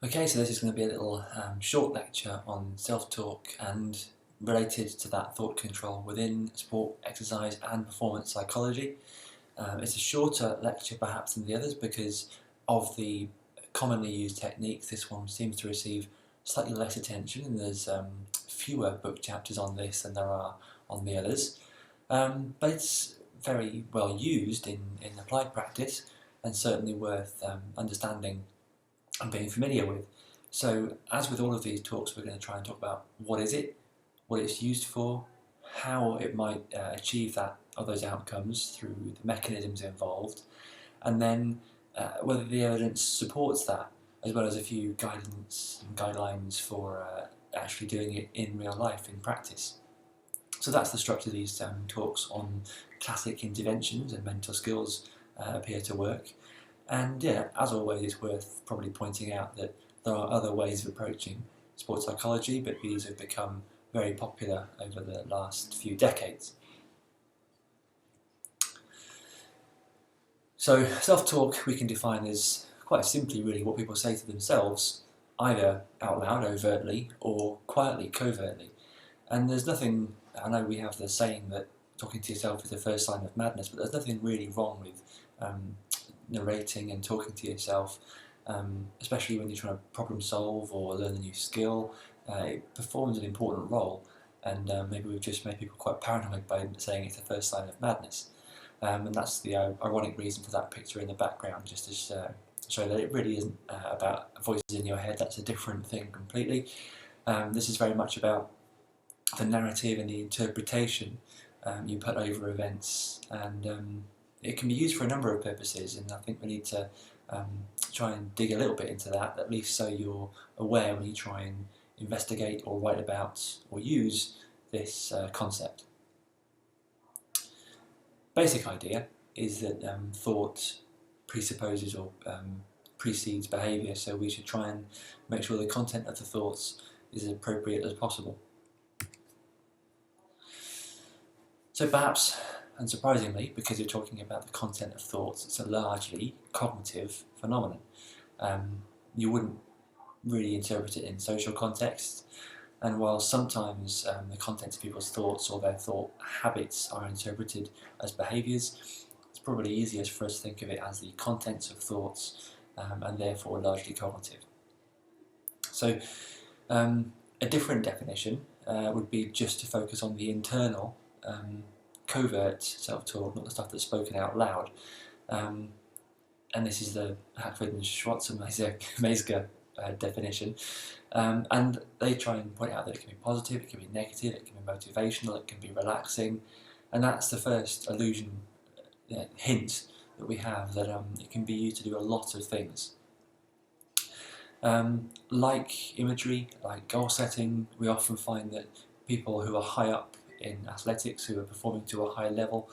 Okay, so this is going to be a little short lecture on self-talk and related to that thought control within sport, exercise and performance psychology. It's a shorter lecture perhaps than the others because of the commonly used techniques. This one seems to receive slightly less attention, and there's fewer book chapters on this than there are on the others. But it's very well used in applied practice and certainly worth understanding and being familiar with. So as with all of these talks, we're going to try and talk about what is it, what it's used for, how it might achieve that or those outcomes through the mechanisms involved, and then whether the evidence supports that, as well as a few guidance and guidelines for actually doing it in real life, in practice. So that's the structure of these talks on classic interventions and mental skills appear to work. And yeah, as always, it's worth probably pointing out that there are other ways of approaching sports psychology, but these have become very popular over the last few decades. So self-talk we can define as quite simply really what people say to themselves, either out loud overtly or quietly covertly. And there's nothing, I know we have the saying that talking to yourself is the first sign of madness, but there's nothing really wrong with narrating and talking to yourself, especially when you're trying to problem solve or learn a new skill. It performs an important role, and maybe we've just made people quite paranoid by saying it's the first sign of madness. And that's the ironic reason for that picture in the background, just to show that it really isn't about voices in your head. That's a different thing completely. This is very much about the narrative and the interpretation you put over events, and it can be used for a number of purposes, and I think we need to try and dig a little bit into that, at least so you're aware when you try and investigate or write about or use this concept. Basic idea is that thought presupposes or precedes behaviour, so we should try and make sure the content of the thoughts is as appropriate as possible. So perhaps, unsurprisingly, because you're talking about the content of thoughts, it's a largely cognitive phenomenon. You wouldn't really interpret it in social contexts, and while sometimes the content of people's thoughts or their thought habits are interpreted as behaviours, it's probably easiest for us to think of it as the contents of thoughts, and therefore largely cognitive. So a different definition would be just to focus on the internal covert self-talk, not the stuff that's spoken out loud. And this is the Hackford and Schwarzenegger definition. And they try and point out that it can be positive, it can be negative, it can be motivational, it can be relaxing. And that's the first hint that we have, that it can be used to do a lot of things. Like imagery, like goal setting, we often find that people who are high up in athletics, who are performing to a high level,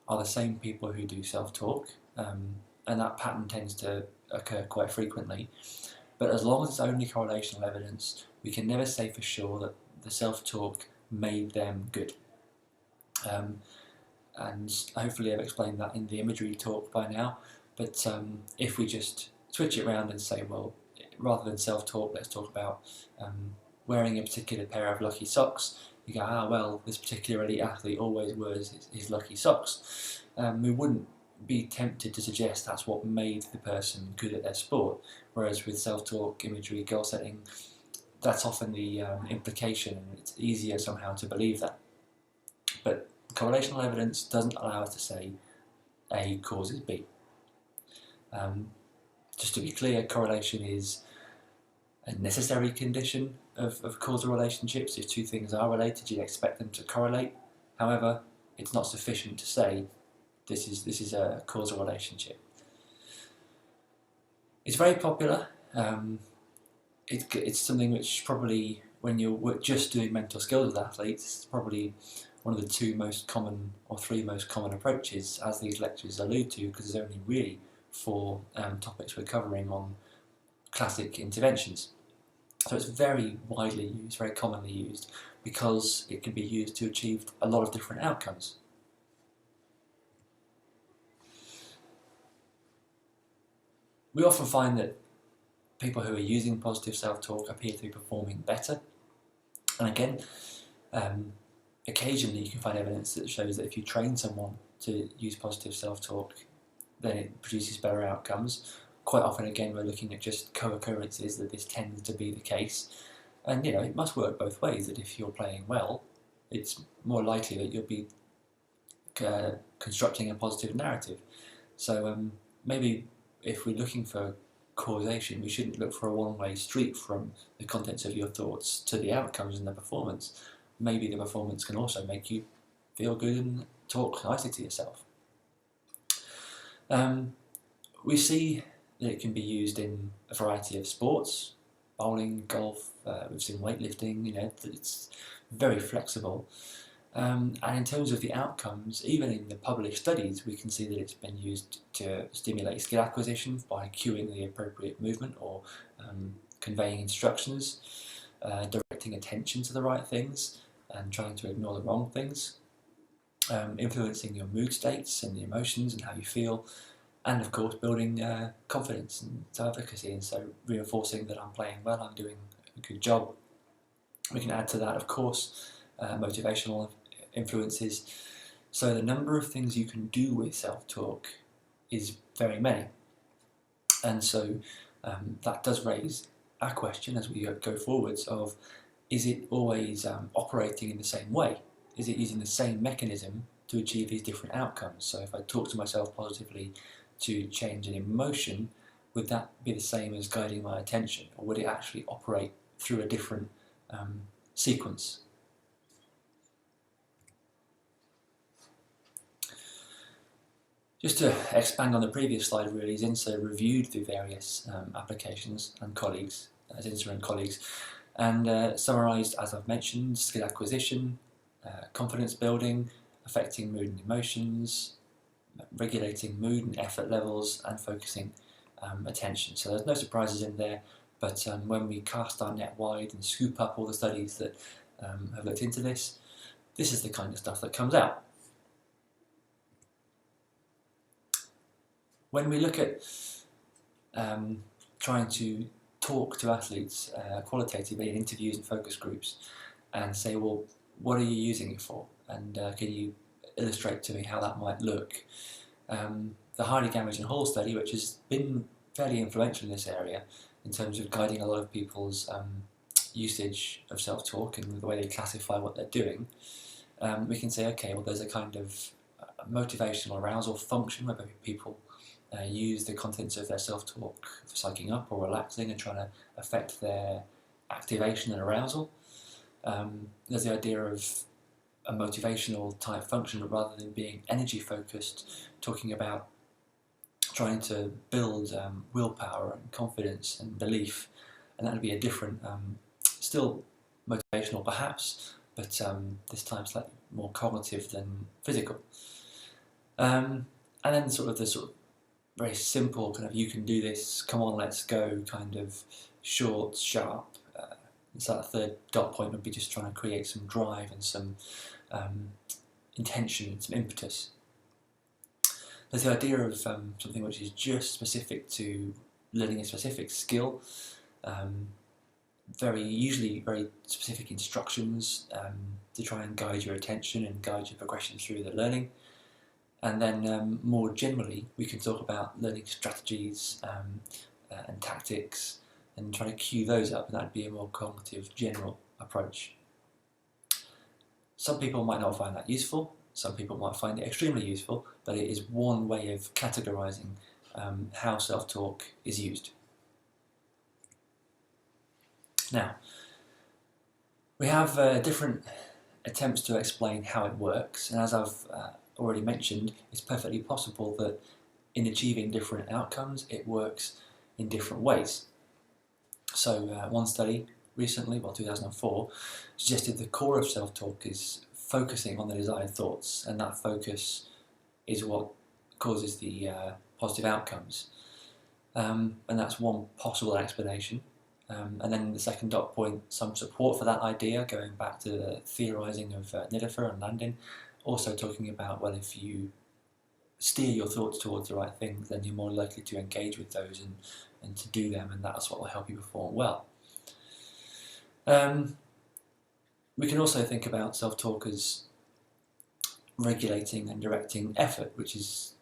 are the same people who do self-talk, and that pattern tends to occur quite frequently. But as long as it's only correlational evidence, we can never say for sure that the self-talk made them good. And hopefully I've explained that in the imagery talk by now, but if we just switch it around and say, well, rather than self-talk, let's talk about wearing a particular pair of lucky socks. You go, well, this particular elite athlete always wears his lucky socks. We wouldn't be tempted to suggest that's what made the person good at their sport, whereas with self-talk, imagery, goal setting, that's often the implication, and it's easier somehow to believe that. But correlational evidence doesn't allow us to say A causes B. Just to be clear, correlation is a necessary condition of causal relationships. If two things are related, you'd expect them to correlate. However, it's not sufficient to say this is a causal relationship. It's very popular. It's something which probably, when you're just doing mental skills with athletes, it's probably one of the two most common or three most common approaches, as these lectures allude to, because there's only really four topics we're covering on classic interventions. So it's very widely used, very commonly used, because it can be used to achieve a lot of different outcomes. We often find that people who are using positive self-talk appear to be performing better. And again, occasionally you can find evidence that shows that if you train someone to use positive self-talk, then it produces better outcomes. Quite often, again, we're looking at just co-occurrences that this tends to be the case. And it must work both ways, that if you're playing well, it's more likely that you'll be constructing a positive narrative. So maybe if we're looking for causation, we shouldn't look for a one-way street from the contents of your thoughts to the outcomes and the performance. Maybe the performance can also make you feel good and talk nicely to yourself. We see that it can be used in a variety of sports, bowling, golf, we've seen weightlifting, it's very flexible. And in terms of the outcomes, even in the published studies, we can see that it's been used to stimulate skill acquisition by cueing the appropriate movement or conveying instructions, directing attention to the right things and trying to ignore the wrong things, influencing your mood states and the emotions and how you feel, and of course building confidence and self-efficacy, and so reinforcing that I'm playing well, I'm doing a good job. We can add to that, of course, motivational influences. So the number of things you can do with self-talk is very many, and so that does raise a question as we go forwards of, is it always operating in the same way? Is it using the same mechanism to achieve these different outcomes? So if I talk to myself positively to change an emotion, would that be the same as guiding my attention, or would it actually operate through a different sequence? Just to expand on the previous slide, really, Zinser reviewed the various applications and colleagues, Zinser and colleagues, and summarised, as I've mentioned, skill acquisition, confidence building, affecting mood and emotions, regulating mood and effort levels, and focusing attention. So there's no surprises in there, but when we cast our net wide and scoop up all the studies that have looked into this, this is the kind of stuff that comes out. When we look at trying to talk to athletes qualitatively in interviews and focus groups and say, well, what are you using it for? And can you illustrate to me how that might look? The Hardy, Gamage and Hall study, which has been fairly influential in this area in terms of guiding a lot of people's usage of self-talk and the way they classify what they're doing, we can say, okay, well, there's a kind of motivational arousal function where people use the contents of their self-talk for psyching up or relaxing and trying to affect their activation and arousal. There's the idea of a motivational type function, but rather than being energy focused, talking about trying to build willpower and confidence and belief, and that would be a different, still motivational perhaps, but this time slightly more cognitive than physical. And then the very simple kind of, you can do this, come on, let's go, kind of short, sharp. So that third dot point would be just trying to create some drive and some intention, some impetus. There's the idea of something which is just specific to learning a specific skill, usually very specific instructions to try and guide your attention and guide your progression through the learning. And then more generally, we can talk about learning strategies and tactics and trying to cue those up, and that'd be a more cognitive, general approach. Some people might not find that useful, some people might find it extremely useful, but it is one way of categorising how self-talk is used. Now, we have different attempts to explain how it works, and as I've already mentioned, it's perfectly possible that in achieving different outcomes, it works in different ways. So one study recently, 2004, suggested the core of self-talk is focusing on the desired thoughts, and that focus is what causes the positive outcomes. And that's one possible explanation. And then the second dot point, some support for that idea, going back to the theorising of Niederfer and Landin, also talking about, well, if you steer your thoughts towards the right things, then you're more likely to engage with those and to do them, and that's what will help you perform well. We can also think about self-talk as regulating and directing effort, which is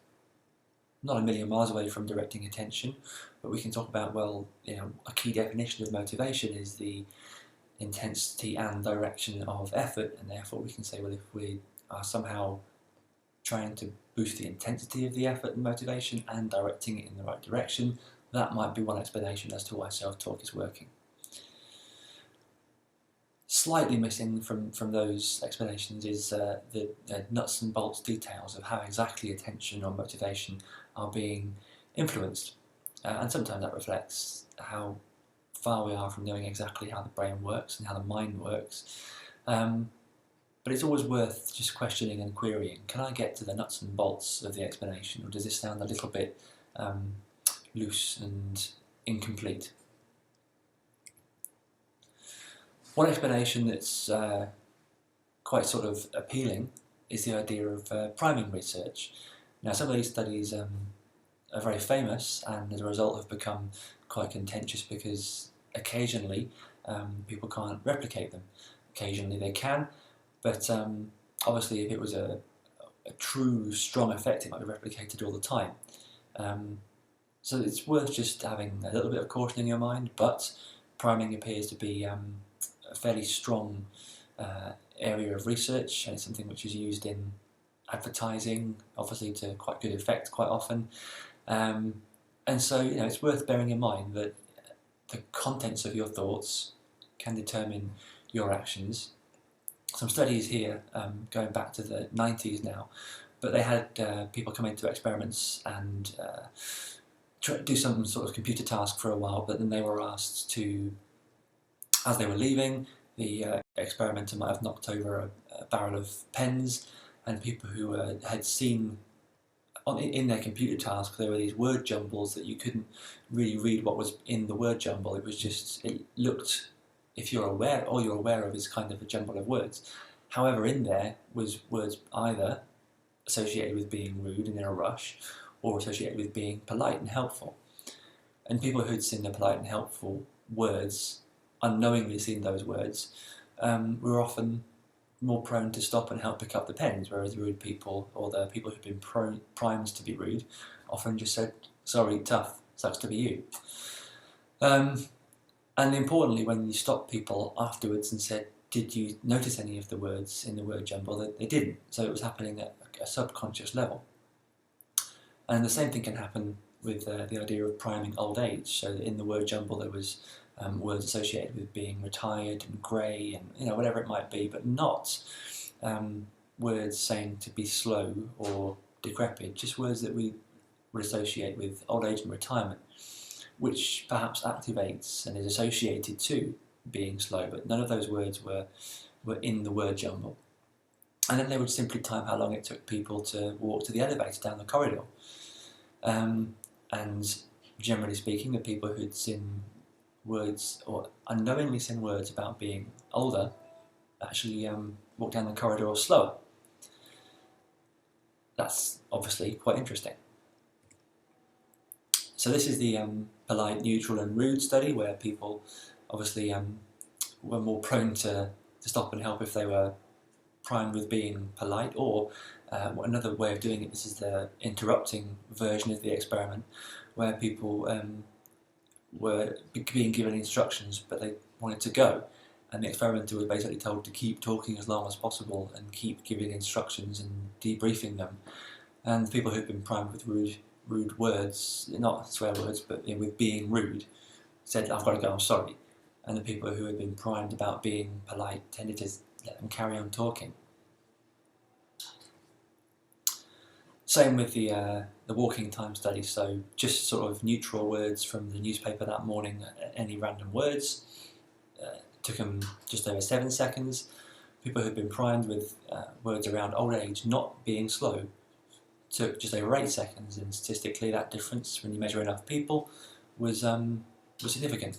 not a million miles away from directing attention, but we can talk about, well, a key definition of motivation is the intensity and direction of effort, and therefore we can say, well, if we are somehow trying to boost the intensity of the effort and motivation and directing it in the right direction, that might be one explanation as to why self-talk is working. Slightly missing from those explanations is the nuts and bolts details of how exactly attention or motivation are being influenced, and sometimes that reflects how far we are from knowing exactly how the brain works and how the mind works. But it's always worth just questioning and querying. Can I get to the nuts and bolts of the explanation, or does this sound a little bit loose and incomplete? One explanation that's quite sort of appealing is the idea of priming research. Now, some of these studies are very famous, and as a result have become quite contentious because occasionally people can't replicate them. Occasionally they can, but obviously if it was a true strong effect, it might be replicated all the time. So it's worth just having a little bit of caution in your mind, but priming appears to be a fairly strong area of research, and it's something which is used in advertising, obviously to quite good effect quite often. And so it's worth bearing in mind that the contents of your thoughts can determine your actions. Some studies here, going back to the 90s now, but they had people come into experiments and do some sort of computer task for a while, but then they were asked to, as they were leaving, the experimenter might have knocked over a barrel of pens, and people who had seen in their computer task there were these word jumbles that you couldn't really read what was in the word jumble. It was just, it looked, if you're aware, all you're aware of is kind of a jumble of words. However, in there was words either associated with being rude and in a rush, or associated with being polite and helpful. And people who'd seen the polite and helpful words, unknowingly seen those words, were often more prone to stop and help pick up the pens, whereas the rude people, or the people who've been primed to be rude, often just said, sorry, tough, sucks to be you. And importantly, when you stopped people afterwards and said, did you notice any of the words in the word jumble, they didn't. So it was happening at a subconscious level. And the same thing can happen with the idea of priming old age. So that in the word jumble there was words associated with being retired and grey and whatever it might be, but not words saying to be slow or decrepit, just words that we would associate with old age and retirement, which perhaps activates and is associated to being slow, but none of those words were in the word jumble. And then they would simply time how long it took people to walk to the elevator down the corridor. And generally speaking, the people who'd seen words, or unknowingly seen words about being older, actually walk down the corridor slower. That's obviously quite interesting. So this is the polite, neutral and rude study, where people obviously were more prone to stop and help if they were primed with being polite, or another way of doing it, this is the interrupting version of the experiment, where people were being given instructions but they wanted to go, and the experimenter was basically told to keep talking as long as possible and keep giving instructions and debriefing them. And the people who'd been primed with rude words, not swear words, but with being rude, said, I've got to go, I'm sorry. And the people who had been primed about being polite tended to let them carry on talking. Same with the walking time study, so just sort of neutral words from the newspaper that morning, any random words, took them just over 7 seconds. People who'd been primed with words around old age not being slow took just over 8 seconds, and statistically that difference, when you measure enough people, was significant.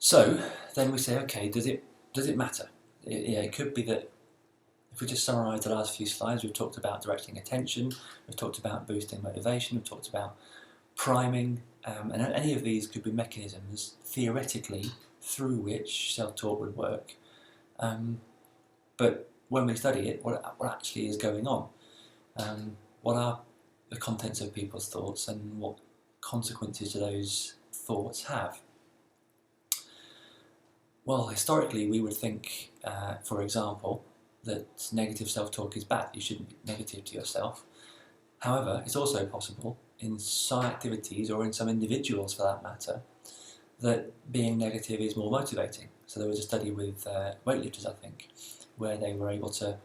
So then we say, okay, does it matter? It could be that If we just summarise the last few slides, we've talked about directing attention, we've talked about boosting motivation, we've talked about priming, and any of these could be mechanisms, theoretically, through which self-talk would work. But when we study it, what actually is going on? What are the contents of people's thoughts, and what consequences do those thoughts have? Well, historically we would think, for example, that negative self-talk is bad. You shouldn't be negative to yourself. However, it's also possible in some activities, or in some individuals for that matter, that being negative is more motivating. So there was a study with weightlifters, I think, where they were able to,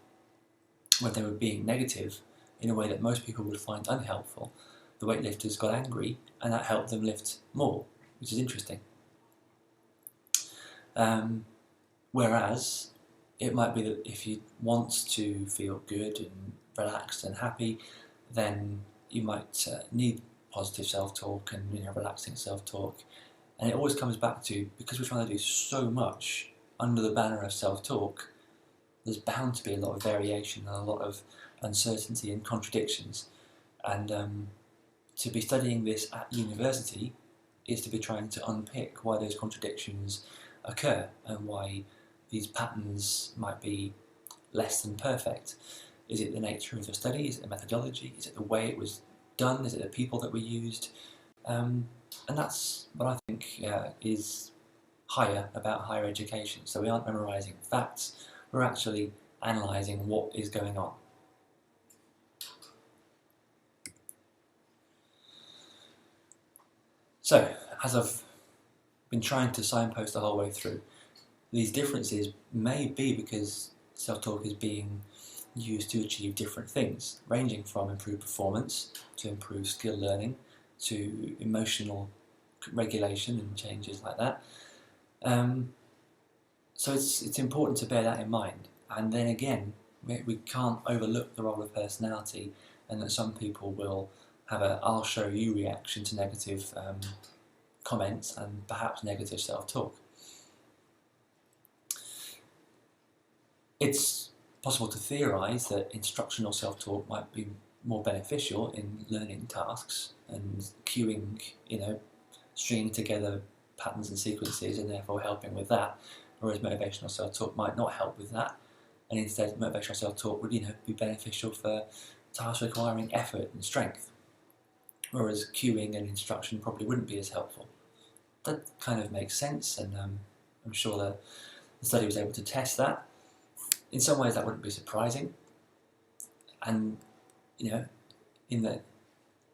when they were being negative in a way that most people would find unhelpful, the weightlifters got angry and that helped them lift more, which is interesting. Whereas it might be that if you want to feel good and relaxed and happy, then you might need positive self-talk and relaxing self-talk. And it always comes back to, because we're trying to do so much under the banner of self-talk, there's bound to be a lot of variation and a lot of uncertainty and contradictions. And to be studying this at university is to be trying to unpick why those contradictions occur and why these patterns might be less than perfect. Is it the nature of the study? Is it the methodology? Is it the way it was done? Is it the people that were used? And that's what I think is higher about higher education. So we aren't memorising facts, we're actually analysing what is going on. So, as I've been trying to signpost the whole way through, these differences may be because self-talk is being used to achieve different things, ranging from improved performance to improved skill learning to emotional regulation and changes like that. So it's important to bear that in mind. And then again, we can't overlook the role of personality, and that some people will have a "I'll show you" reaction to negative comments and perhaps negative self-talk. It's possible to theorise that instructional self-talk might be more beneficial in learning tasks and cueing, stringing together patterns and sequences, and therefore helping with that, whereas motivational self-talk might not help with that, and instead motivational self-talk would be beneficial for tasks requiring effort and strength, whereas cueing and instruction probably wouldn't be as helpful. That kind of makes sense, and I'm sure that the study was able to test that. In some ways that wouldn't be surprising, and in the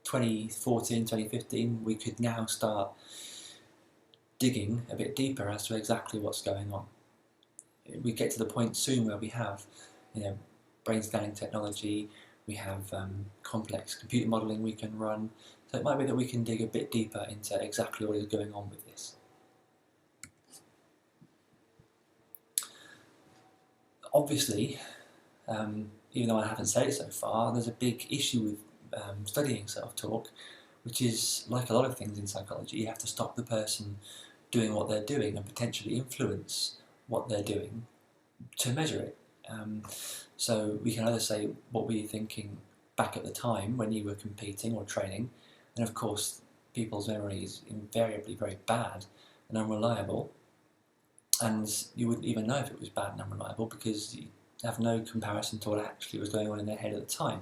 2014, 2015 we could now start digging a bit deeper as to exactly what's going on. We get to the point soon where we have brain scanning technology, we have complex computer modelling we can run, so it might be that we can dig a bit deeper into exactly what is going on with this. Obviously, even though I haven't said it so far, there's a big issue with studying self-talk, which is, like a lot of things in psychology, you have to stop the person doing what they're doing and potentially influence what they're doing to measure it. So we can either say, what were you thinking back at the time when you were competing or training? And of course, people's memory is invariably very bad and unreliable, and you wouldn't even know if it was bad and unreliable because you have no comparison to what actually was going on in their head at the time.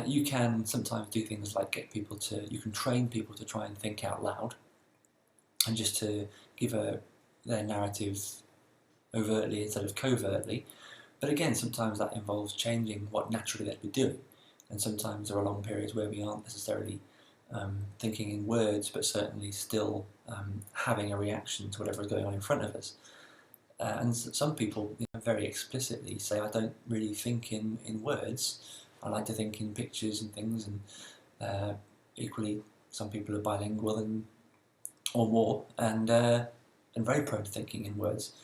You can sometimes do things like you can train people to try and think out loud, and just to give their narrative overtly instead of covertly. But again, sometimes that involves changing what naturally they'd be doing, and sometimes there are long periods where we aren't necessarily thinking in words, but certainly still having a reaction to whatever is going on in front of us. And some people very explicitly say, I don't really think in words, I like to think in pictures and things, and equally some people are bilingual or more, and very prone to thinking in words.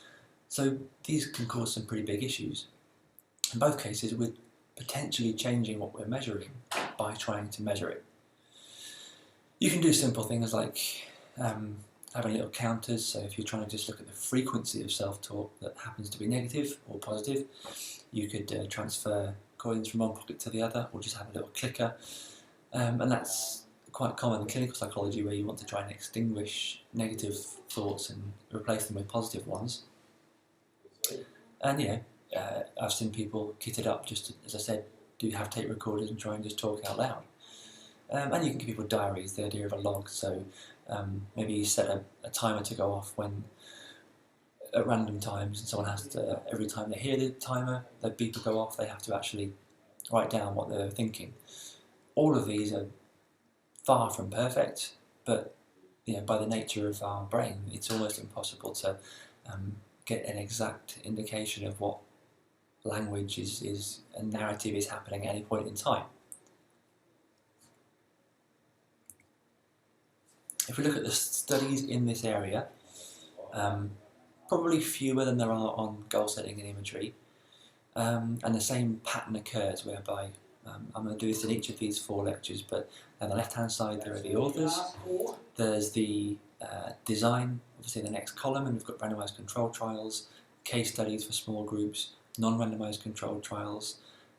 So these can cause some pretty big issues. In both cases, we're potentially changing what we're measuring by trying to measure it. You can do simple things like having little counters, so if you're trying to just look at the frequency of self-talk that happens to be negative or positive, you could transfer coins from one pocket to the other, or just have a little clicker. And that's quite common in clinical psychology, where you want to try and extinguish negative thoughts and replace them with positive ones. And I've seen people kitted up, just as I said, do have tape recorders and try and just talk out loud. And you can give people diaries, the idea of a log. So maybe you set a timer to go off when at random times, and someone has to, every time they hear the timer, the beep will go off, they have to actually write down what they're thinking. All of these are far from perfect, but by the nature of our brain, it's almost impossible to get an exact indication of what language is and narrative is happening at any point in time. If we look at the studies in this area, probably fewer than there are on goal setting and imagery, and the same pattern occurs whereby I'm going to do this in each of these 4 lectures, but on the left hand side there are the authors, there's the design, obviously in the next column, and we've got randomised controlled trials, case studies for small groups, non-randomised controlled trials.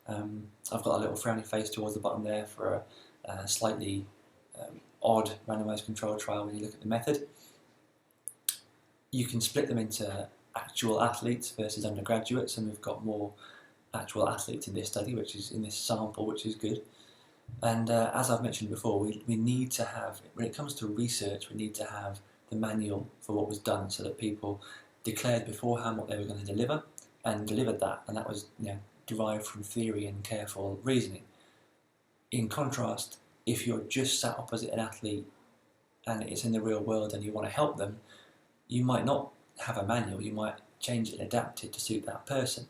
I've got a little frowny face towards the bottom there for a slightly odd randomised controlled trial when you look at the method. You can split them into actual athletes versus undergraduates, and we've got more actual athletes in this study, which is in this sample, which is good. And as I've mentioned before, we need to have, when it comes to research, we need to have the manual for what was done, so that people declared beforehand what they were going to deliver and delivered that, and that was derived from theory and careful reasoning. In contrast, if you're just sat opposite an athlete and it's in the real world and you want to help them, you might not have a manual, you might change it and adapt it to suit that person.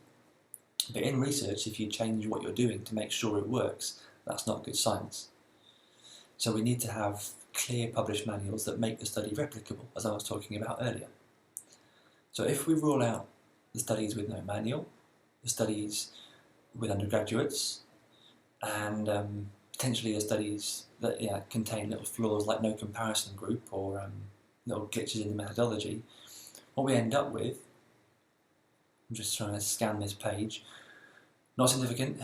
But in research, if you change what you're doing to make sure it works, that's not good science. So we need to have clear published manuals that make the study replicable, as I was talking about earlier. So if we rule out the studies with no manual, the studies with undergraduates, and potentially the studies that contain little flaws like no comparison group or little glitches in the methodology, what we end up with, I'm just trying to scan this page, not significant,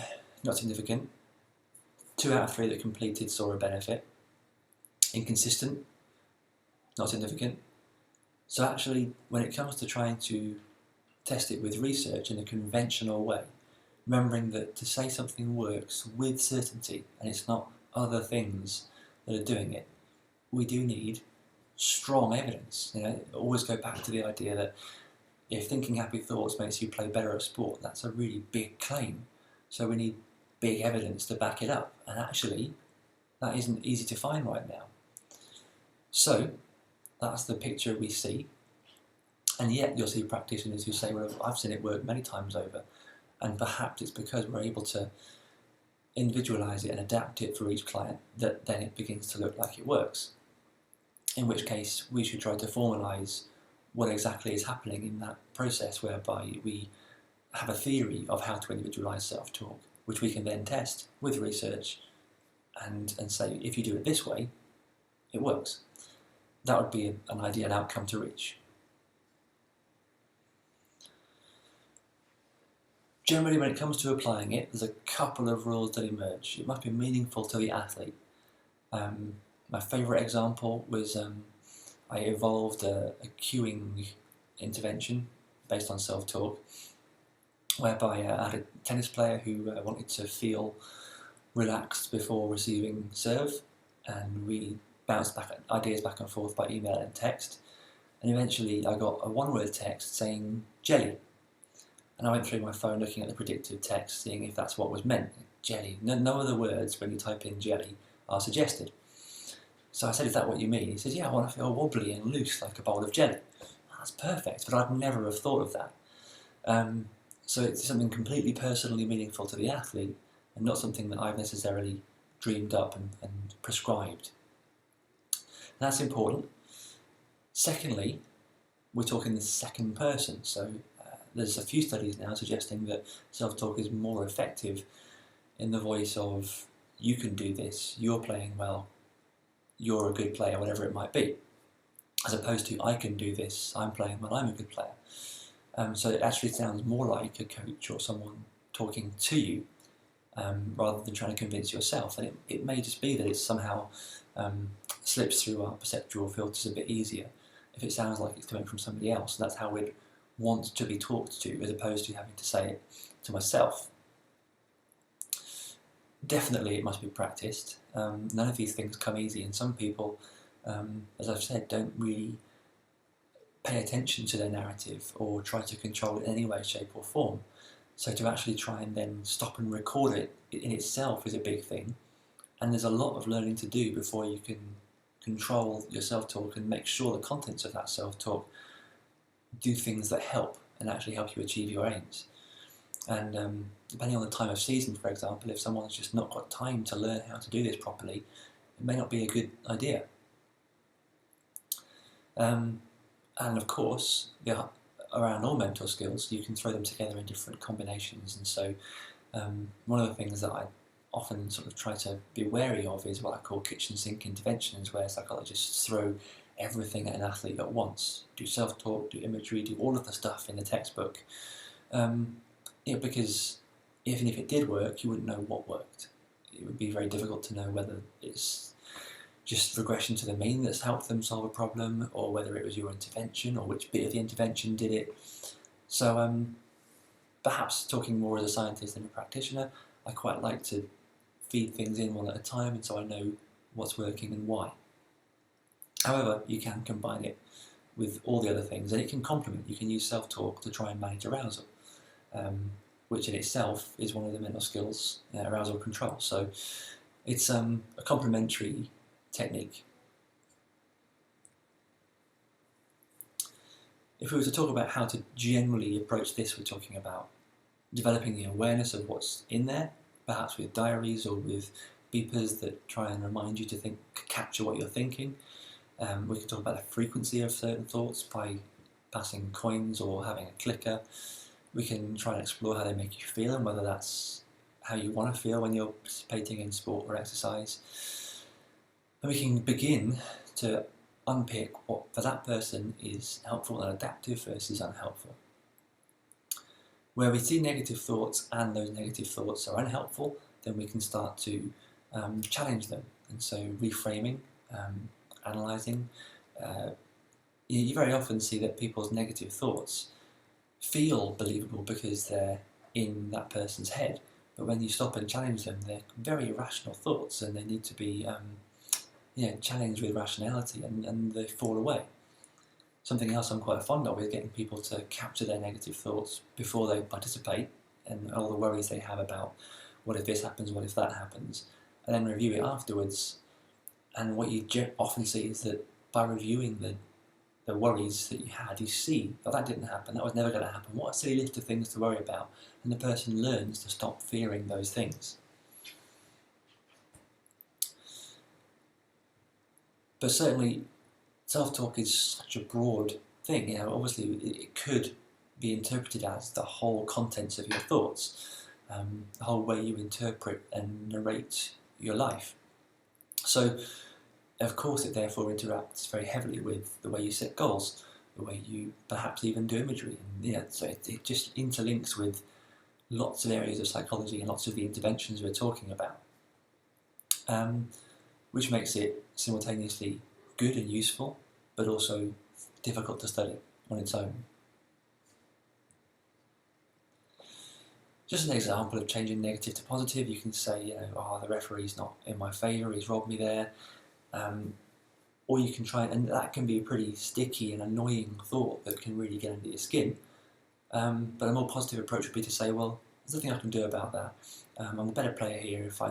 2 out of 3 that completed saw a benefit, inconsistent, not significant. So actually, when it comes to trying to test it with research in a conventional way, remembering that to say something works with certainty, and it's not other things that are doing it, we do need strong evidence. Always go back to the idea that if thinking happy thoughts makes you play better at sport, that's a really big claim. So we need big evidence to back it up, and actually that isn't easy to find right now. So that's the picture we see, and yet you'll see practitioners who say, well, I've seen it work many times over, and perhaps it's because we're able to individualise it and adapt it for each client that then it begins to look like it works. In which case we should try to formalise what exactly is happening in that process, whereby we have a theory of how to individualise self-talk, which we can then test with research and say, if you do it this way, it works. That would be an ideal outcome to reach. Generally, when it comes to applying it, there's a couple of rules that emerge. It must be meaningful to the athlete. My favourite example was I evolved a cueing intervention based on self-talk, whereby I had a tennis player who wanted to feel relaxed before receiving serve, and we bounced ideas back and forth by email and text, and eventually I got a 1-word text saying jelly, and I went through my phone looking at the predictive text, seeing if that's what was meant. Jelly. No other words when you type in jelly are suggested. So I said, is that what you mean? He says, yeah, I want to feel wobbly and loose like a bowl of jelly. That's perfect, but I'd never have thought of that. So it's something completely personally meaningful to the athlete, and not something that I've necessarily dreamed up and prescribed. And that's important. Secondly, we're talking the second person, so there's a few studies now suggesting that self-talk is more effective in the voice of, you can do this, you're playing well, you're a good player, whatever it might be. as opposed to I can do this, I'm playing well, I'm a good player. So it actually sounds more like a coach or someone talking to you rather than trying to convince yourself. And it may just be that it somehow slips through our perceptual filters a bit easier if it sounds like it's coming from somebody else. And that's how we'd want to be talked to, as opposed to having to say it to myself. Definitely it must be practiced. None of these things come easy, and some people, as I've said, don't really pay attention to their narrative or try to control it in any way, shape or form. So to actually try and then stop and record it in itself is a big thing, and there's a lot of learning to do before you can control your self-talk and make sure the contents of that self-talk do things that help and actually help you achieve your aims. And depending on the time of season, for example, if someone's just not got time to learn how to do this properly, it may not be a good idea. And of course, around all mental skills, you can throw them together in different combinations. And so one of the things that I often sort of try to be wary of is what I call kitchen sink interventions, where psychologists throw everything at an athlete at once. Do self-talk, do imagery, do all of the stuff in the textbook. Because even if it did work, you wouldn't know what worked. It would be very difficult to know whether it's just regression to the mean that's helped them solve a problem, or whether it was your intervention, or which bit of the intervention did it. So perhaps talking more as a scientist than a practitioner, I quite like to feed things in one at a time, and so I know what's working and why. However, you can combine it with all the other things, and it can complement. You can use self-talk to try and manage arousal, which in itself is one of the mental skills, arousal control. So it's a complementary technique. If we were to talk about how to generally approach this, we're talking about developing the awareness of what's in there, perhaps with diaries or with beepers that try and remind you to capture what you're thinking. We can talk about the frequency of certain thoughts by passing coins or having a clicker. We can try and explore how they make you feel and whether that's how you want to feel when you're participating in sport or exercise. And we can begin to unpick what for that person is helpful and adaptive versus unhelpful. Where we see negative thoughts and those negative thoughts are unhelpful, then we can start to challenge them. And so reframing, analysing. You very often see that people's negative thoughts feel believable because they're in that person's head, but when you stop and challenge them, they're very irrational thoughts, and they need to be challenged with rationality, and they fall away. Something else I'm quite fond of is getting people to capture their negative thoughts before they participate, and all the worries they have about what if this happens, what if that happens, and then review it afterwards. And what you often see is that by reviewing the worries that you had, you see, oh, that didn't happen, that was never going to happen, what a silly list of things to worry about, and the person learns to stop fearing those things. But certainly, self-talk is such a broad thing. Obviously it could be interpreted as the whole contents of your thoughts, the whole way you interpret and narrate your life. So, of course, it therefore interacts very heavily with the way you set goals, the way you perhaps even do imagery. And so it just interlinks with lots of areas of psychology and lots of the interventions we're talking about, which makes it simultaneously good and useful, but also difficult to study on its own. Just an example of changing negative to positive, you can say, the referee's not in my favour, he's robbed me there. Or you can try, and that can be a pretty sticky and annoying thought that can really get under your skin. But a more positive approach would be to say, well, there's nothing I can do about that. I'm a better player here if I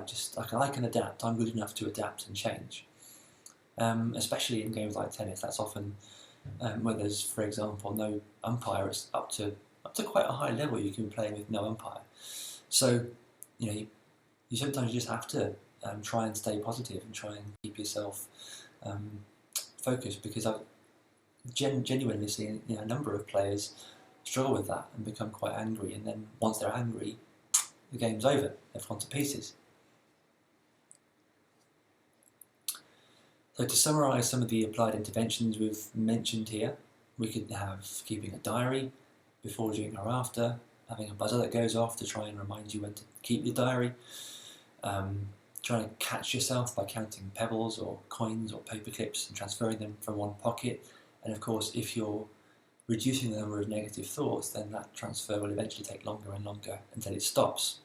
can adapt. I'm good enough to adapt and change. Especially in games like tennis, that's often where there's, for example, no umpire. It's up to quite a high level you can play with no umpire. So, you sometimes just have to try and stay positive and try and keep yourself focused, because I've genuinely seen a number of players struggle with that and become quite angry, and then once they're angry, the game's over, they've gone to pieces. So to summarise some of the applied interventions we've mentioned here, we could have keeping a diary before, during or after, having a buzzer that goes off to try and remind you when to keep your diary, trying to catch yourself by counting pebbles or coins or paper clips and transferring them from one pocket, and of course if you're reducing the number of negative thoughts, then that transfer will eventually take longer and longer until it stops.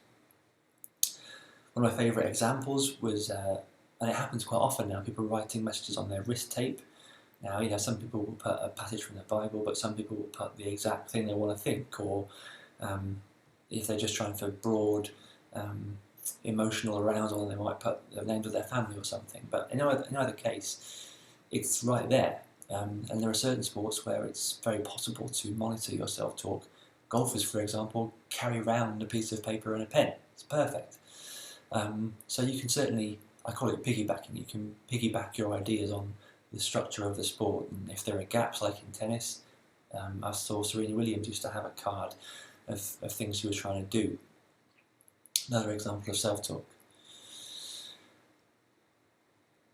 One of my favourite examples was, and it happens quite often now, people writing messages on their wrist tape. Now, some people will put a passage from the Bible, but some people will put the exact thing they want to think, or if they're just trying for broad emotional arousal, they might put the names of their family or something. But in either case, it's right there. And there are certain sports where it's very possible to monitor your self-talk. Golfers, for example, carry around a piece of paper and a pen. It's perfect. So you can certainly, I call it piggybacking, you can piggyback your ideas on the structure of the sport, and if there are gaps like in tennis, I saw Serena Williams used to have a card of things she was trying to do. Another example of self-talk.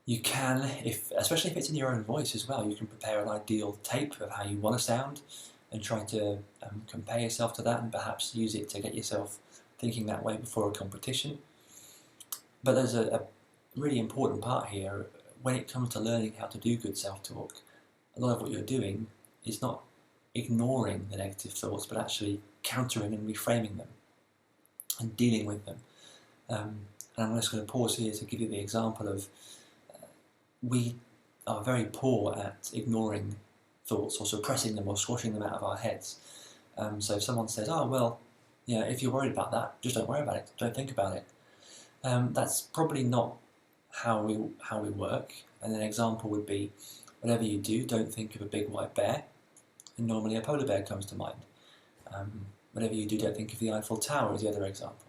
You can, especially if it's in your own voice as well, you can prepare an ideal tape of how you want to sound and try to compare yourself to that, and perhaps use it to get yourself thinking that way before a competition. But there's a really important part here. When it comes to learning how to do good self-talk, a lot of what you're doing is not ignoring the negative thoughts, but actually countering and reframing them and dealing with them. And I'm just going to pause here to give you the example of we are very poor at ignoring thoughts or suppressing them or squashing them out of our heads. So if someone says, oh, well, if you're worried about that, just don't worry about it, don't think about it. That's probably not how we work. And an example would be, whatever you do, don't think of a big white bear, and normally a polar bear comes to mind. Whatever you do, don't think of the Eiffel Tower is the other example.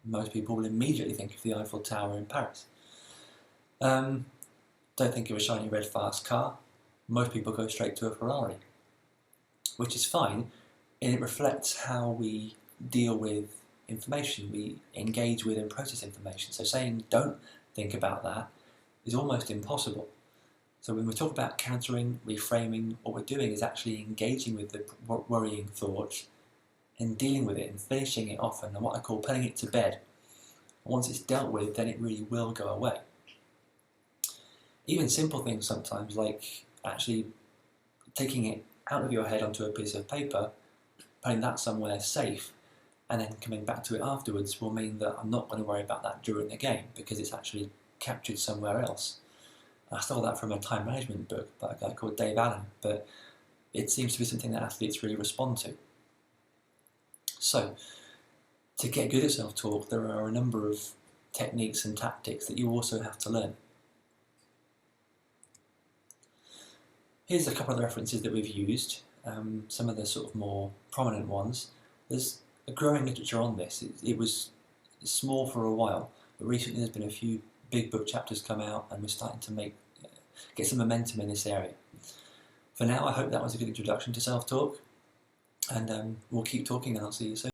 Most people will immediately think of the Eiffel Tower in Paris. Don't think of a shiny red fast car. Most people go straight to a Ferrari, which is fine, and it reflects how we deal with information, we engage with and process information. So saying don't think about that is almost impossible. So when we talk about countering, reframing, what we're doing is actually engaging with the worrying thought and dealing with it and finishing it off, and what I call putting it to bed. And once it's dealt with, then it really will go away. Even simple things sometimes, like actually taking it out of your head onto a piece of paper, putting that somewhere safe, and then coming back to it afterwards will mean that I'm not going to worry about that during the game because it's actually captured somewhere else. I stole that from a time management book by a guy called Dave Allen, but it seems to be something that athletes really respond to. So, to get good at self-talk, there are a number of techniques and tactics that you also have to learn. Here's a couple of the references that we've used, some of the sort of more prominent ones. There's a growing literature on this. It was small for a while, but recently there's been a few big book chapters come out, and we're starting to get some momentum in this area. For now, I hope that was a good introduction to self-talk, and we'll keep talking, and I'll see you soon.